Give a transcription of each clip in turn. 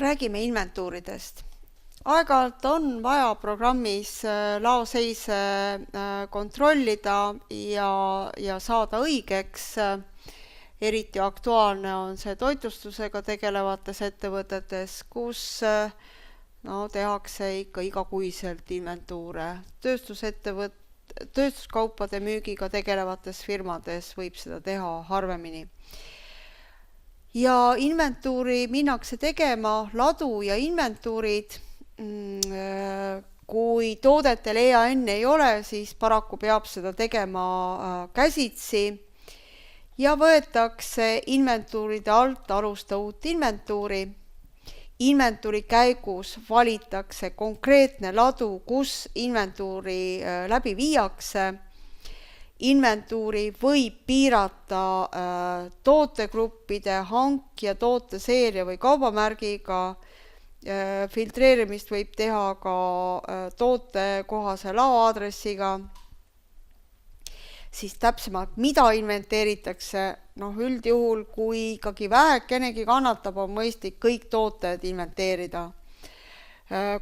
Räägime inventuuridest. Aeg-ajalt on vaja programmis laoseise kontrollida ja saada õigeks. Eriti aktuaalne on see toitlustusega tegelevates ettevõtetes, kus tehakse ikka igakuiselt inventuure. Tööstuskaupade müügiga tegelevates firmades võib seda teha harvemini. Ja inventuuri minnakse tegema, ladu ja inventuurid, kui toodetel EAN ei ole, siis paraku peab seda tegema käsitsi ja võetakse inventuuride alt alusta uut inventuuri. Inventuuri käigus valitakse konkreetne ladu, kus inventuuri läbi viiakse. Inventuuri võib piirata tootegruppide, hankija, tooteseeria või kaubamärgiga. Filtreerimist võib teha ka tootekohase laoaadressiga. Siis täpsemalt, mida inventeeritakse, üldjuhul, kui ikkagi vähekenegi kannatab, on mõistlik kõik tooted inventeerida.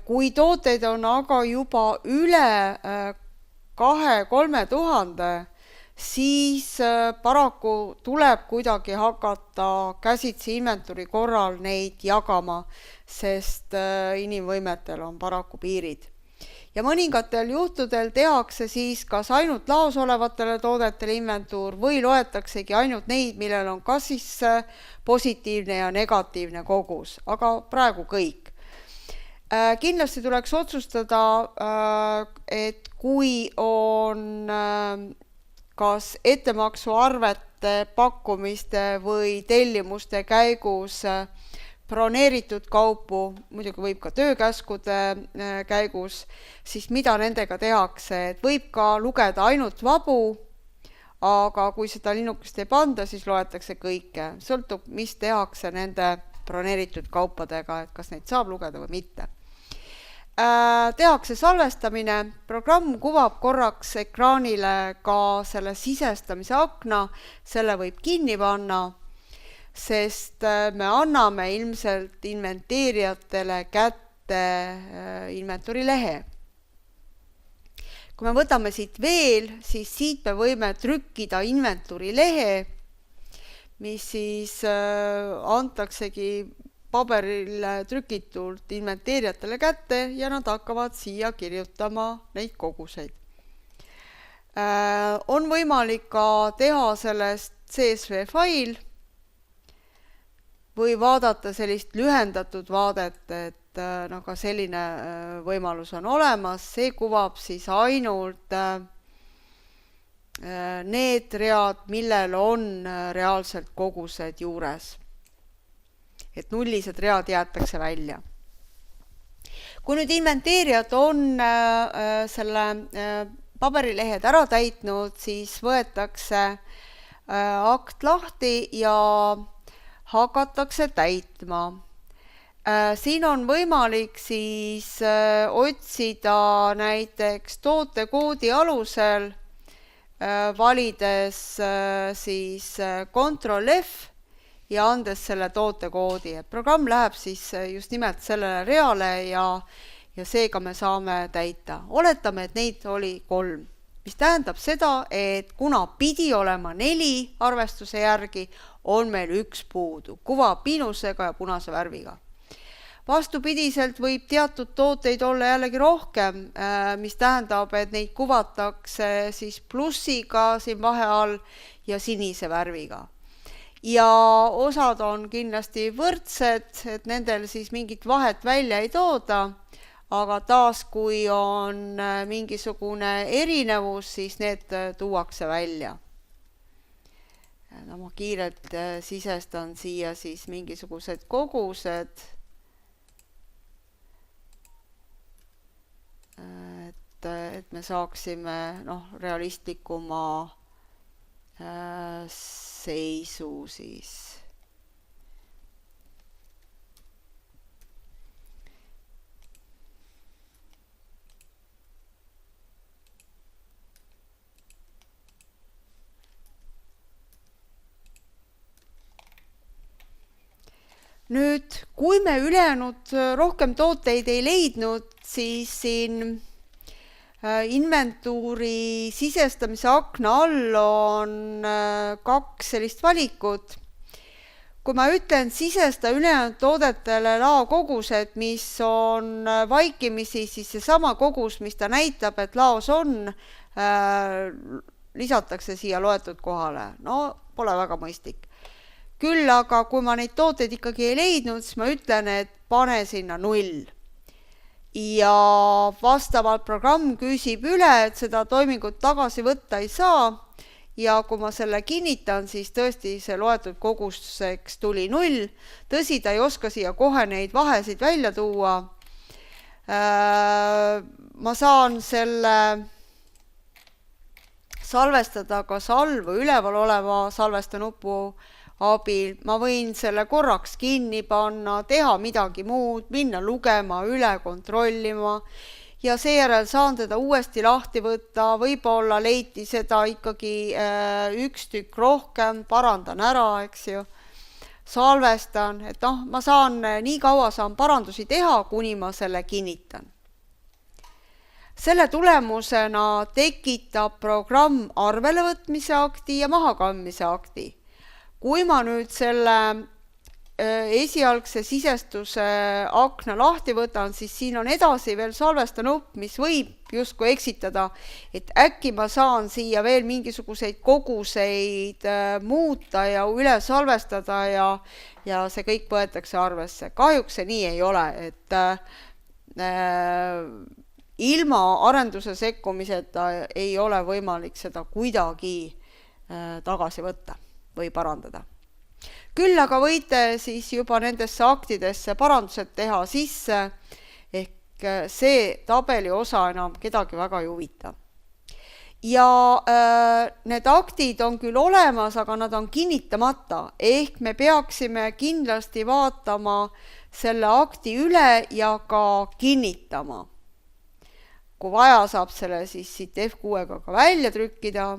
Kui tooteid on aga juba üle 2-3 tuhande, siis paraku tuleb kuidagi hakata käsitsi inventuuri korral neid jagama, sest inimvõimetel on paraku piirid. Ja mõningatel juhtudel tehakse siis kas ainult laos olevatele toodetele inventuur või loetaksegi ainult neid, millel on kas siis positiivne ja negatiivne kogus, aga praegu kõik. Kindlasti tuleks otsustada, et kui on kas ettemaksuarvete, pakkumiste või tellimuste käigus broneeritud kaupu, muidugi võib ka töökäskude käigus, siis mida nendega tehakse, et võib ka lugeda ainult vabu, aga kui seda linnukest ei panda, siis loetakse kõike. Sõltub, mis tehakse nende broneeritud kaupadega, et kas neid saab lugeda või mitte. Tehakse salvestamine, programm kuvab korraks ekraanile ka selle sisestamise akna, selle võib kinni panna, sest me anname ilmselt inventeerijatele kätte inventuuri lehe. Kui me võtame siit veel, siis siit me võime trükkida inventuuri lehe, mis siis antaksegi paberil trükitult inventeerijatele kätte ja nad hakkavad siia kirjutama neid koguseid. On võimalik ka teha sellest CSV fail või vaadata sellist lühendatud vaadet, et ka selline võimalus on olemas. See kuvab siis ainult need read, millel on reaalselt kogused juures. Et nullised read jäetakse välja. Kui nüüd inventeerijad on selle paberilehed ära täitnud, siis võetakse akt lahti ja hakatakse täitma. Siin on võimalik siis otsida näiteks tootekoodi alusel, valides siis Ctrl F ja andes selle tootekoodi. Programm läheb siis just nimelt sellele reale ja seega me saame täita. Oletame, et neid oli 3, mis tähendab seda, et kuna pidi olema 4 arvestuse järgi, on meil 1 puudu, kuva miinusega ja punase värviga. Vastupidiselt võib teatud tooteid olla jällegi rohkem, mis tähendab, et neid kuvatakse siis plussiga siin vahe all ja sinise värviga. Ja osad on kindlasti võrdsed, et nendel siis mingit vahet välja ei tooda, aga taas kui on mingisugune erinevus, siis need tuuakse välja. Ma kiirelt sisestan siia siis mingisugused kogused, et me saaksime realistlikuma seisu siis. Nüüd, kui me ülejäänud rohkem tooteid ei leidnud, siis siin inventuuri sisestamise akna all on kaks sellist valikut. Kui ma ütlen sisesta ülejäänud toodetele laokogused, mis on vaikimisi, siis seesama kogus, mis ta näitab, et laos on, lisatakse siia loetud kohale. No, pole väga mõistlik. Küll aga, kui ma neid tooteid ikkagi ei leidnud, siis ma ütlen, et pane sinna 0. Ja vastavalt programm küsib üle, et seda toimingut tagasi võtta ei saa. Ja kui ma selle kinnitan, siis tõesti see loetud koguseks tuli 0. Tõsi, ta ei oska siia kohe neid vahesid välja tuua. Ma saan selle salvestada kas all või üleval oleva salvestanupu abil. Ma võin selle korraks kinni panna, teha midagi muud, minna lugema, üle kontrollima ja seejärel saan teda uuesti lahti võtta, võib-olla leiti seda ikkagi üks tükk rohkem, parandan ära, eks ju, salvestan, et ma saan nii kaua saan parandusi teha, kuni ma selle kinnitan. Selle tulemusena tekitab programm arvelevõtmise akti ja mahakandmise akti. Kui ma nüüd selle esialgse sisestuse akna lahti võtan, siis siin on edasi veel salvestanupp, mis võib justkui eksitada, et äkki ma saan siia veel mingisuguseid koguseid muuta ja üle salvestada ja see kõik võetakse arvesse. Kahjuks see nii ei ole, et ilma arenduse sekkumiseta ei ole võimalik seda kuidagi tagasi võtta või parandada. Küll aga võite siis juba nendesse aktidesse parandused teha sisse, ehk see tabeli osa enam kedagi väga ei huvita. Ja need aktid on küll olemas, aga nad on kinnitamata, ehk me peaksime kindlasti vaatama selle akti üle ja ka kinnitama. Kui vaja, saab selle siis siit F6-ga ka välja trükkida.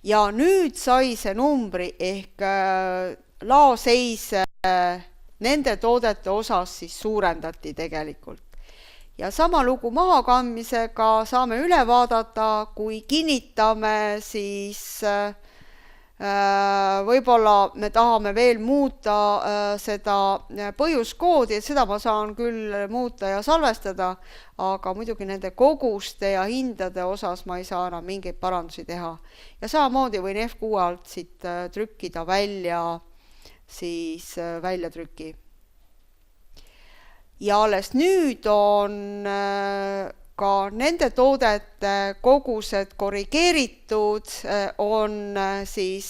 Ja nüüd sai see numbri ehk laoseis nende toodete osas siis suurendati tegelikult. Ja sama lugu mahakandmisega saame üle vaadata, kui kinnitame, siis võib-olla me tahame veel muuta seda põhjuskoodi, et seda ma saan küll muuta ja salvestada, aga muidugi nende koguste ja hindade osas ma ei saa enam mingeid parandusi teha. Ja samamoodi võin F6 alt siit trükkida välja siis väljatrüki. Ja alles nüüd on ka nende toodete kogused korrigeeritud, on siis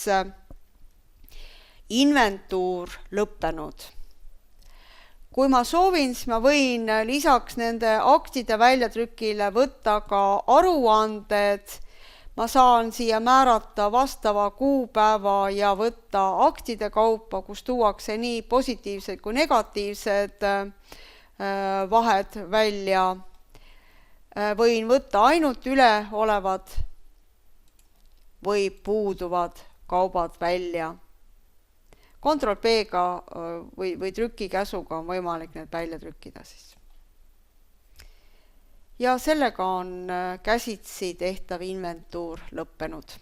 inventuur lõppenud. Kui ma soovin, siis ma võin lisaks nende aktide väljatrükile võtta ka aruanded. Ma saan siia määrata vastava kuupäeva ja võtta aktide kaupa, kus tuuakse nii positiivsed kui negatiivsed vahed välja. Võin võtta ainult üleolevad või puuduvad kaubad välja. Ctrl+P-ga või trükikäsuga on võimalik need välja trükkida siis. Ja sellega on käsitsi tehtav inventuur lõppenud.